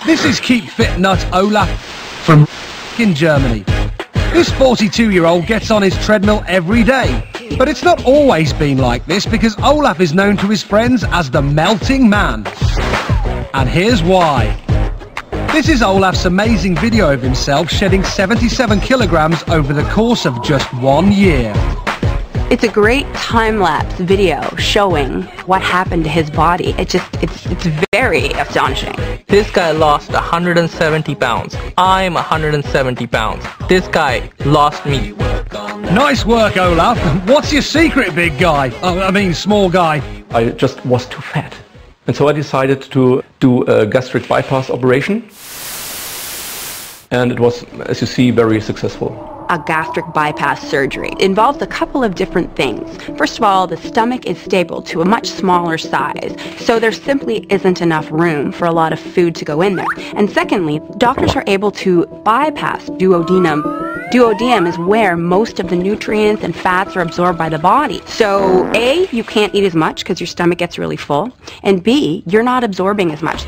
This is Keep Fit Nut Olaf from in Germany. This 42-year-old gets on his treadmill every day. But it's not always been like this, because Olaf is known to his friends as the Melting Man. And here's why. This is Olaf's amazing video of himself shedding 77 kilograms over the course of just 1 year. It's a great time-lapse video showing what happened to his body. It's very astonishing. This guy lost 170 pounds. I'm 170 pounds. This guy lost me. Nice work, Olaf. What's your secret, big guy? I mean, small guy. I just was too fat. And so I decided to do a gastric bypass operation. And it was, as you see, very successful. A gastric bypass surgery involves a couple of different things. First of all, the stomach is stapled to a much smaller size, so there simply isn't enough room for a lot of food to go in there. And secondly, doctors are able to bypass duodenum. Duodenum is where most of the nutrients and fats are absorbed by the body. So A, you can't eat as much because your stomach gets really full, and B, you're not absorbing as much.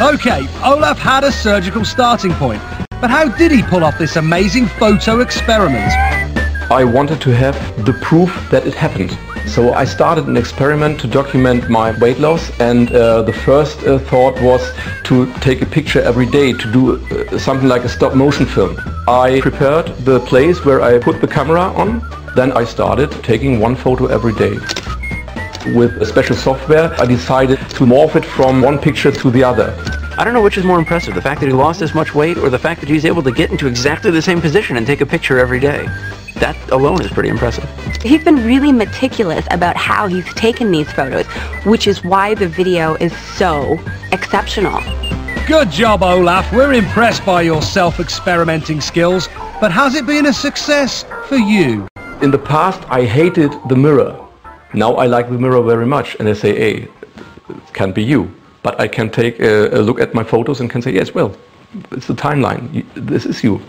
Okay, Olaf had a surgical starting point. But how did he pull off this amazing photo experiment? I wanted to have the proof that it happened. So I started an experiment to document my weight loss, and the first thought was to take a picture every day, to do something like a stop motion film. I prepared the place where I put the camera on, then I started taking one photo every day. With a special software, I decided to morph it from one picture to the other. I don't know which is more impressive, the fact that he lost this much weight or the fact that he's able to get into exactly the same position and take a picture every day. That alone is pretty impressive. He's been really meticulous about how he's taken these photos, which is why the video is so exceptional. Good job, Olaf. We're impressed by your self-experimenting skills. But has it been a success for you? In the past, I hated the mirror. Now I like the mirror very much, and I say, hey, it can't be you. But I can take a look at my photos and can say, yes, well, it's the timeline. This is you.